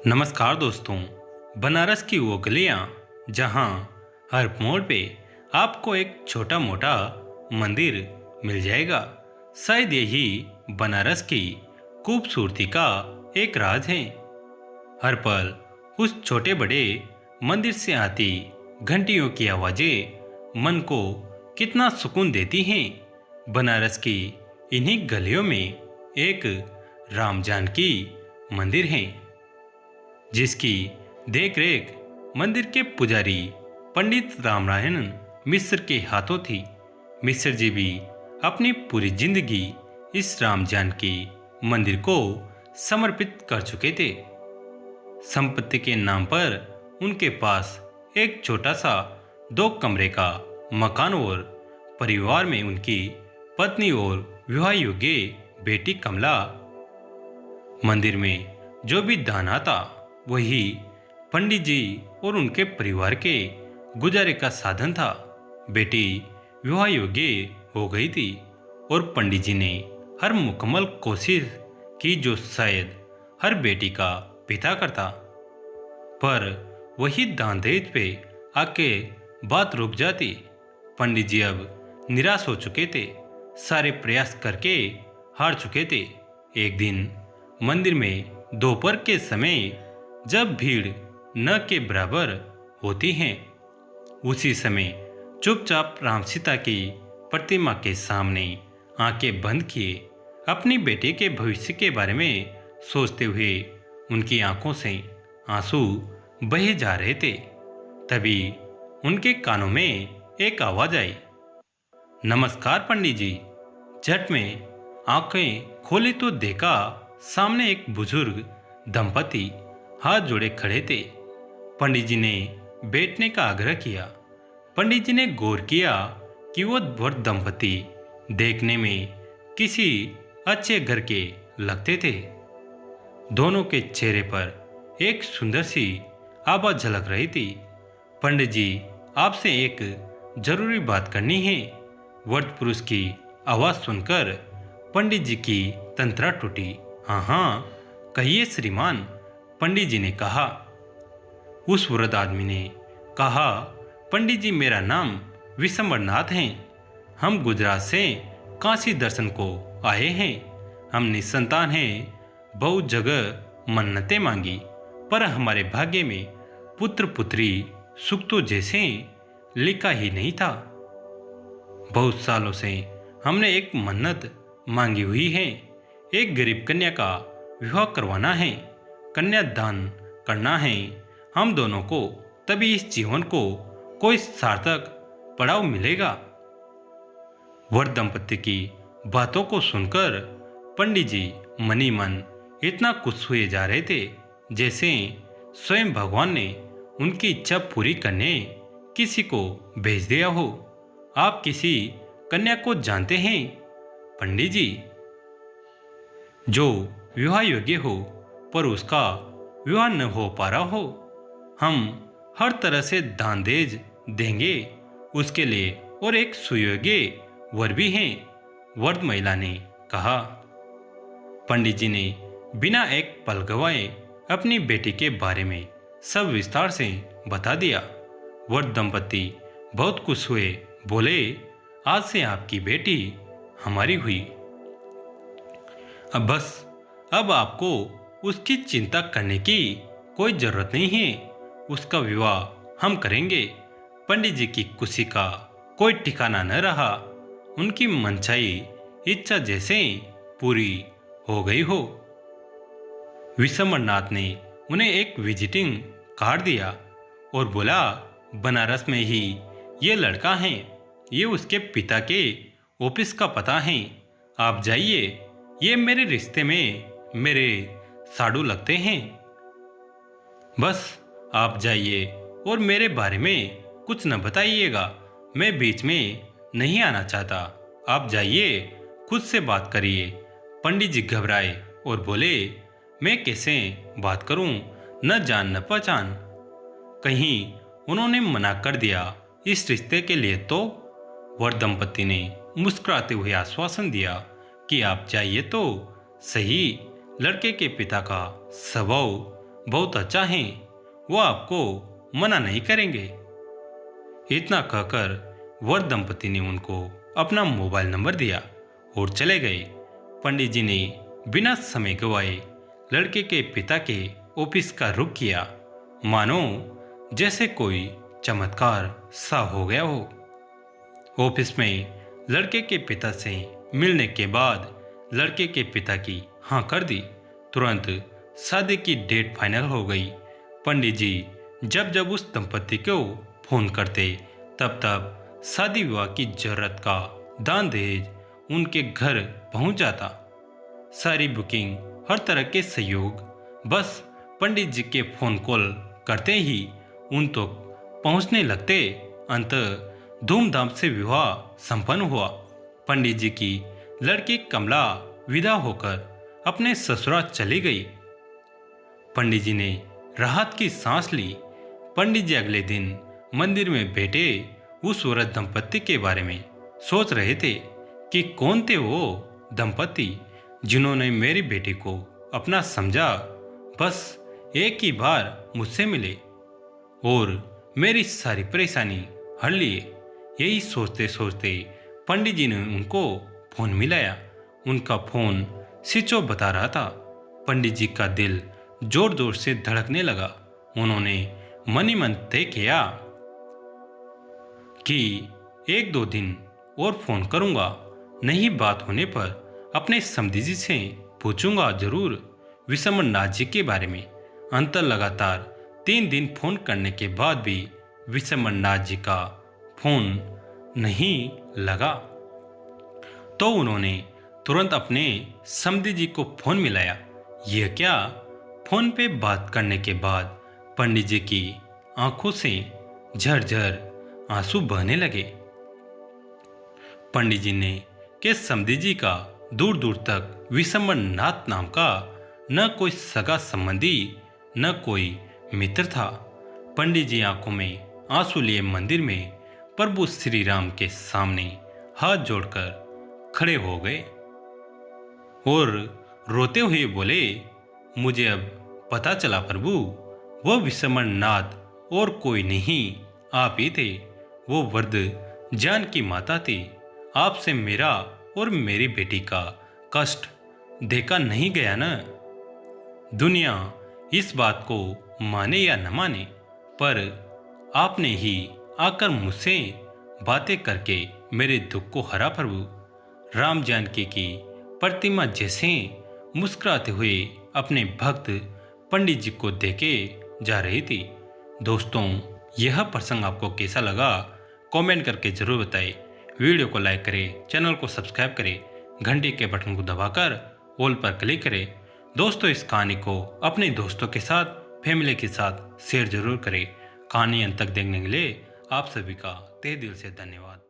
नमस्कार दोस्तों। बनारस की वो गलियाँ जहाँ हर मोड़ पे आपको एक छोटा मोटा मंदिर मिल जाएगा, शायद यही बनारस की खूबसूरती का एक राज है। हर पल उस छोटे बड़े मंदिर से आती घंटियों की आवाजें मन को कितना सुकून देती हैं। बनारस की इन्हीं गलियों में एक राम जानकी मंदिर है, जिसकी देखरेख मंदिर के पुजारी पंडित रामनारायण मिश्र के हाथों थी। मिश्र जी भी अपनी पूरी जिंदगी इस राम जानकी मंदिर को समर्पित कर चुके थे। संपत्ति के नाम पर उनके पास एक छोटा सा 2 कमरे का मकान और परिवार में उनकी पत्नी और विवाह योग्य बेटी कमला। मंदिर में जो भी दान आता वही पंडित जी और उनके परिवार के गुजारे का साधन था। बेटी विवाह योग्य हो गई थी और पंडित जी ने हर मुकम्मल कोशिश की जो शायद हर बेटी का पिता करता, पर वही दान दहेज पे आके बात रुक जाती। पंडित जी अब निराश हो चुके थे, सारे प्रयास करके हार चुके थे। एक दिन मंदिर में दोपहर के समय जब भीड़ न के बराबर होती है, उसी समय चुपचाप राम सीता की प्रतिमा के सामने आंखें बंद किए अपनी बेटे के भविष्य के बारे में सोचते हुए उनकी आंखों से आंसू बहे जा रहे थे। तभी उनके कानों में एक आवाज आई, नमस्कार पंडित जी। झट में आंखें खोली तो देखा सामने एक बुजुर्ग दंपति हाथ जोड़े खड़े थे। पंडित जी ने बैठने का आग्रह किया। पंडित जी ने गौर किया कि वो वर दंपति देखने में किसी अच्छे घर के लगते थे। दोनों के चेहरे पर एक सुंदर सी आभा झलक रही थी। पंडित जी, आपसे एक जरूरी बात करनी है। वर्द पुरुष की आवाज सुनकर पंडित जी की तंत्रा टूटी। हाँ हाँ, कहिए श्रीमान, पंडित जी ने कहा। उस वृद्ध आदमी ने कहा, पंडित जी, मेरा नाम विशंबरनाथ है। हम गुजरात से काशी दर्शन को आए हैं। हम निसंतान हैं, बहुत जगह मन्नतें मांगी, पर हमारे भाग्य में पुत्र पुत्री सुख तो जैसे लिखा ही नहीं था। बहुत सालों से हमने एक मन्नत मांगी हुई है, एक गरीब कन्या का विवाह करवाना है, कन्यादान करना है हम दोनों को, तभी इस जीवन को कोई सार्थक पड़ाव मिलेगा। वर दंपति की बातों को सुनकर पंडित जी मनी मन इतना खुश हुए जा रहे थे जैसे स्वयं भगवान ने उनकी इच्छा पूरी करने किसी को भेज दिया हो। आप किसी कन्या को जानते हैं पंडित जी, जो विवाह योग्य हो पर उसका विवाह न हो पा रहा हो? हम हर तरह से दान दहेज देंगे उसके लिए, और एक सुयोग्य वर भी हैं, वर्द महिला ने कहा। पंडित जी ने बिना एक पल गवाए अपनी बेटी के बारे में सब विस्तार से बता दिया। वर्द दंपति बहुत खुश हुए, बोले, आज से आपकी बेटी हमारी हुई। अब आपको उसकी चिंता करने की कोई जरूरत नहीं है। उसका विवाह हम करेंगे। पंडित जी की खुशी का कोई ठिकाना न रहा। उनकी मनचाही इच्छा जैसे पूरी हो गई हो। विशंबरनाथ ने उन्हें एक विजिटिंग कार्ड दिया और बोला, बनारस में ही ये लड़का है, ये उसके पिता के ऑफिस का पता है। आप जाइए, ये मेरे रिश्ते में मेरे साडू लगते हैं। बस आप जाइए और मेरे बारे में कुछ न बताइएगा, मैं बीच में नहीं आना चाहता। आप जाइए, खुद से बात करिए। पंडित जी घबराए और बोले, मैं कैसे बात करूं, न जान न पहचान। कहीं उन्होंने मना कर दिया इस रिश्ते के लिए तो? वर दंपति ने मुस्कुराते हुए आश्वासन दिया कि आप जाइए तो सही, लड़के के पिता का स्वभाव बहुत अच्छा हैं, वो आपको मना नहीं करेंगे। इतना कहकर वर दंपति ने उनको अपना मोबाइल नंबर दिया और चले गए। पंडित जी ने बिना समय गवाए लड़के के पिता के ऑफिस का रुख किया, मानो जैसे कोई चमत्कार सा हो गया हो। ऑफिस में लड़के के पिता से मिलने के बाद लड़के के पिता की हाँ कर दी। तुरंत शादी की डेट फाइनल हो गई। पंडित जी जब जब उस दंपति को फोन करते तब तब शादी विवाह की जरूरत का दान दहेज उनके घर पहुंच जाता। सारी बुकिंग, हर तरह के सहयोग बस पंडित जी के फोन कॉल करते ही उन तक पहुंचने लगते। अंत धूमधाम से विवाह संपन्न हुआ। पंडित जी की लड़की कमला विदा होकर अपने ससुराल चली गई। पंडित जी ने राहत की सांस ली। पंडित जी अगले दिन मंदिर में बैठे उस वृद्ध दंपति के बारे में सोच रहे थे कि कौन थे वो दंपति जिन्होंने मेरी बेटी को अपना समझा। बस एक ही बार मुझसे मिले और मेरी सारी परेशानी हल लिए। यही सोचते सोचते पंडित जी ने उनको फोन मिलाया। उनका फोन स्विच ऑफ बता रहा था। पंडित जी का दिल जोर जोर से धड़कने लगा। उन्होंने मन ही मन तय किया कि एक दो दिन और फोन करूंगा, नहीं बात होने पर अपने समधी जी से पूछूंगा जरूर विषमनाथ जी के बारे में। अंतर लगातार 3 दिन फोन करने के बाद भी विषमनाथ जी का फोन नहीं लगा तो उन्होंने तुरंत अपने समधी जी को फोन मिलाया। यह क्या, फोन पे बात करने के बाद पंडित जी की आंखों से झरझर आंसू बहने लगे। पंडित जी ने के समधी जी का दूर दूर तक विषमनाथ नाम का न कोई सगा संबंधी न कोई मित्र था। पंडित जी आंखों में आंसू लिए मंदिर में प्रभु श्री राम के सामने हाथ जोड़कर खड़े हो गए और रोते हुए बोले, मुझे अब पता चला प्रभु, वो विषमनाथ और कोई नहीं आप ही थे। वो वृद्ध जानकी माता थी। आपसे मेरा और मेरी बेटी का कष्ट देखा नहीं गया ना। दुनिया इस बात को माने या न माने, पर आपने ही आकर मुझसे बातें करके मेरे दुख को हरा प्रभु। राम जानकी की प्रतिमा जैसे मुस्कुराते हुए अपने भक्त पंडित जी को देके जा रही थी। दोस्तों, यह प्रसंग आपको कैसा लगा कमेंट करके जरूर बताएं। वीडियो को लाइक करें, चैनल को सब्सक्राइब करें, घंटी के बटन को दबाकर ऑल पर क्लिक करें। दोस्तों, इस कहानी को अपने दोस्तों के साथ, फैमिली के साथ शेयर जरूर करें। कहानी अंत तक देखने के लिए आप सभी का तहे दिल से धन्यवाद।